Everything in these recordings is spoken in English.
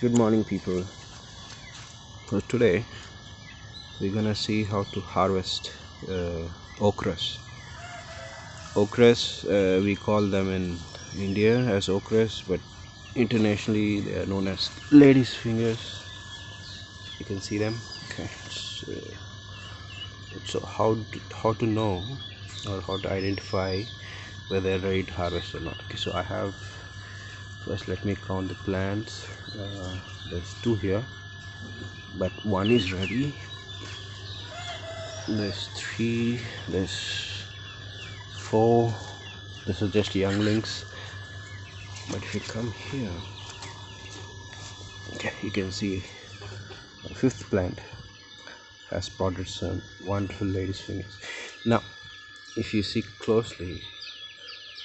Good morning, people. So today we're gonna see how to harvest okras. Okras, we call them in India as okras, but internationally they are known as ladies' fingers. You can see them. Okay. So how to know or how to identify whether they're ready to harvest or not? Okay. So I have first. Let me count the plants. There's two here, but one is ready. There's three, there's four. This is just younglings. But if you come here, okay, you can see the fifth plant has spotted some wonderful lady's fingers. Now, if you see closely,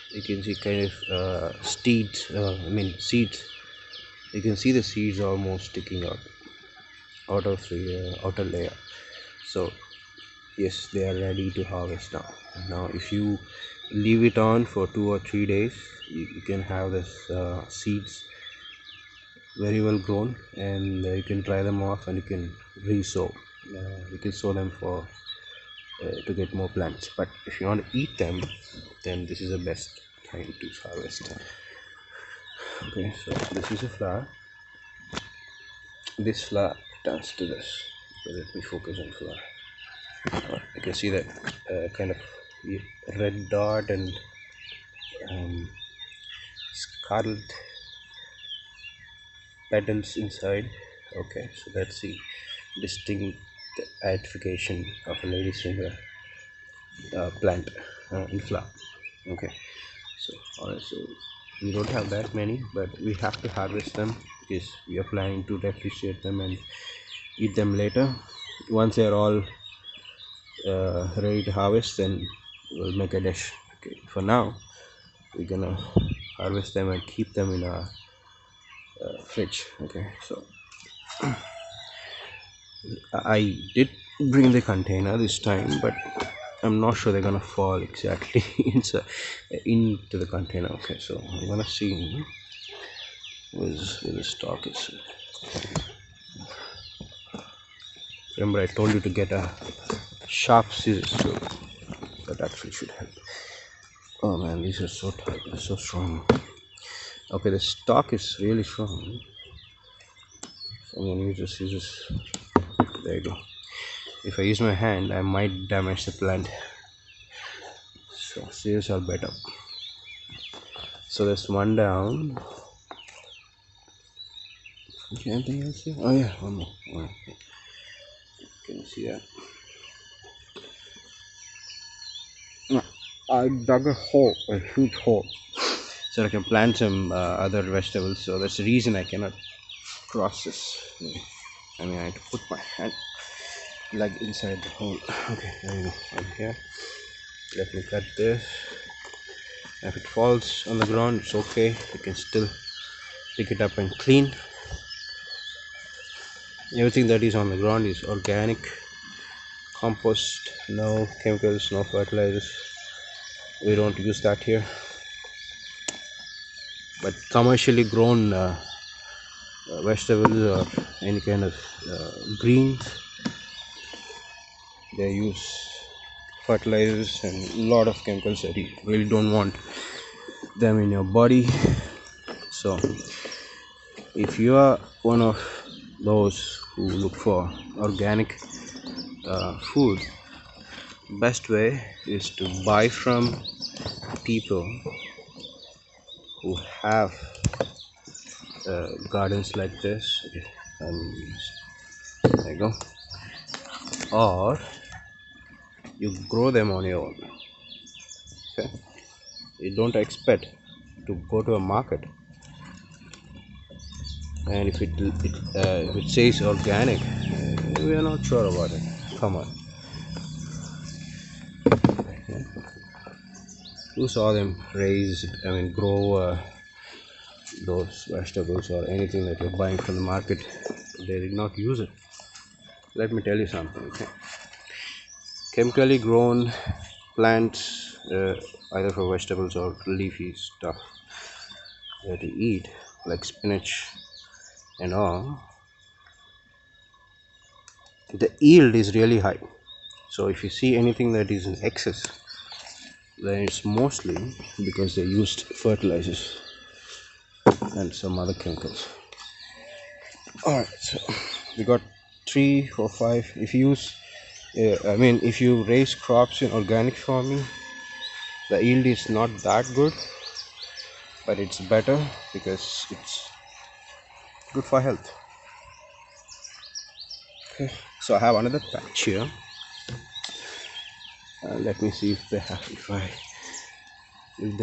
you can see kind of seeds. You can see the seeds almost sticking out of the outer layer. So yes, they are ready to harvest now. Now if you leave it on for 2 or 3 days, you can have this seeds very well grown, and you can dry them off and you can re-sow. You can sow them for to get more plants, but if you want to eat them, then this is the best time to harvest. Okay, so this is a flower. This flower turns to this. Okay, let me focus on flower. You can see that kind of red dot and scarlet petals inside. Okay, so that's the distinct identification of a lady's finger plant in flower. Okay, so alright, so we don't have that many, but we have to harvest them because we are planning to refrigerate them and eat them later. Once they are all ready to harvest, then we'll make a dish. Okay, for now we're gonna harvest them and keep them in our fridge. Okay, so I did bring the container this time, but I'm not sure they're gonna fall exactly into the container. Okay, so I'm gonna see where the stock is. Remember, I told you to get a sharp scissors, so that actually should help. Oh man, these are so tight, they're so strong. Okay, the stock is really strong. So I'm gonna use the scissors. There you go. If I use my hand, I might damage the plant. So scissors are better. So there's one down. Okay, anything else here? Oh yeah, one more. Can you see that? No, I dug a huge hole, so I can plant some other vegetables. So that's the reason I cannot cross this. I mean, I had to put my hand like inside the hole. Okay, there you go. I'm here. Let me cut this. If it falls on the ground, it's okay. You can still pick it up and clean. Everything that is on the ground is organic compost, no chemicals, no fertilizers. We don't use that here. But commercially grown vegetables or any kind of greens, they use fertilizers and a lot of chemicals that you really don't want them in your body. So if you are one of those who look for organic food, best way is to buy from people who have gardens like this. There you go. Or you grow them on your own. Okay, you don't expect to go to a market, and if it says organic, we are not sure about it. Come on. Who saw them grow those vegetables or anything that you're buying from the market? They did not use it. Let me tell you something. Okay, chemically grown plants, either for vegetables or leafy stuff that you eat, like spinach, and all, the yield is really high. So if you see anything that is in excess, then it's mostly because they used fertilizers and some other chemicals. Alright, so we got 3 or 5. If you use if you raise crops in organic farming, the yield is not that good, but it's better because it's good for health. Okay, so I have another patch here. Let me see if they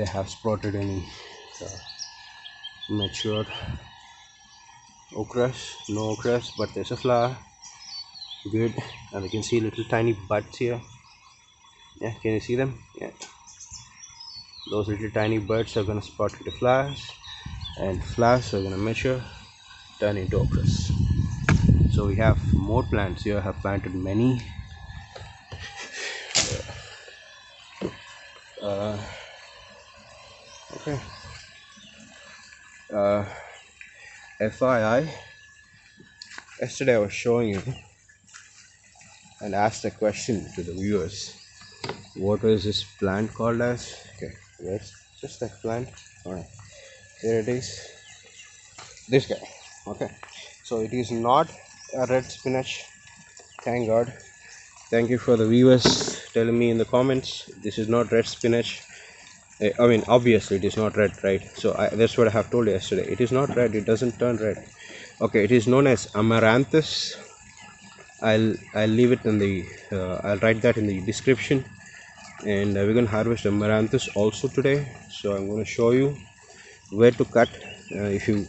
have spotted any matured okras. No okras, but there's a flower. Good. And you can see little tiny buds here. Yeah, can you see them? Yeah, those little tiny buds are gonna spot into flowers, and flowers are gonna mature, turn into okras. So we have more plants here. I have planted many. Okay. FYI, yesterday I was showing you and asked a question to the viewers. What is this plant called as? Okay, yes, just that plant. Alright, here it is. This guy. Okay, so it is not a red spinach. Thank God. Thank you for the viewers telling me in the comments this is not red spinach. I mean, obviously it is not red, right? So that's what I have told you yesterday. It is not red. It doesn't turn red. Okay, it is known as amaranthus. I'll leave it in the I'll write that in the description. And we're gonna harvest amaranthus also today. So I'm gonna show you where to cut. If you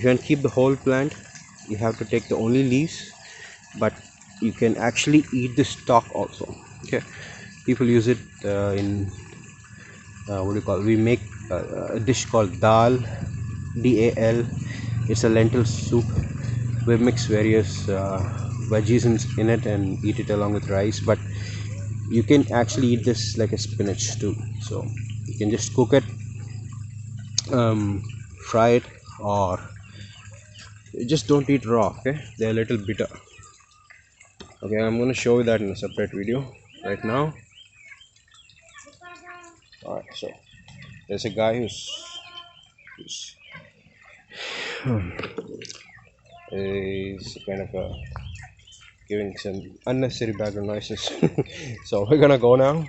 want to keep the whole plant, you have to take the only leaves, but you can actually eat the stalk also. Okay, people use it in what do you call, we make a dish called dal, DAL. It's a lentil soup. We mix various veggies in it and eat it along with rice, but you can actually eat this like a spinach too. So you can just cook it, fry it, or just don't eat raw. Okay, they're a little bitter. Okay, I'm going to show you that in a separate video right now. Alright, so there's a guy who's is kind of giving some unnecessary background noises. So we're gonna go now.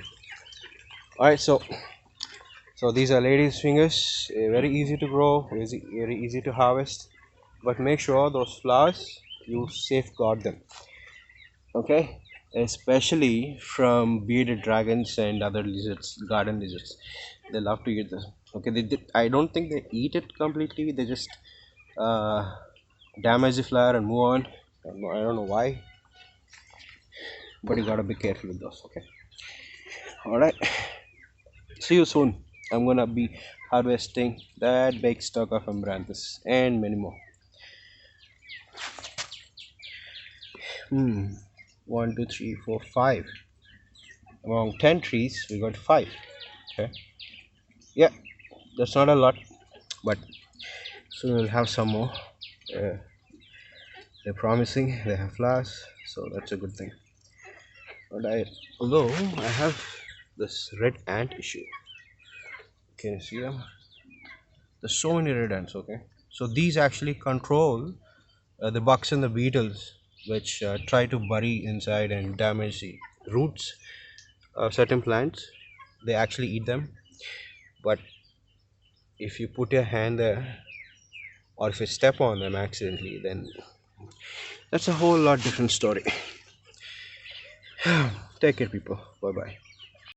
Alright, so these are ladies fingers. Very easy to grow, very easy to harvest, but make sure those flowers you safeguard them. Okay, especially from bearded dragons and other lizards, garden lizards. They love to eat this. Okay, I don't think they eat it completely. They just damage the flower and move on. I don't know why, but you gotta be careful with those. Okay, all right, see you soon. I'm gonna be harvesting that big stock of amaranthus and many more. 1 2 3 4 5. Among 10 trees we got 5. Okay, yeah, that's not a lot, but soon we'll have some more. They're promising, they have flowers, so that's a good thing. But although I have this red ant issue. Can you see them? There's so many red ants. Okay, so these actually control the bugs and the beetles, which try to bury inside and damage the roots of certain plants. They actually eat them, but if you put your hand there or if you step on them accidentally, then that's a whole lot different story. Take care, people. Bye bye.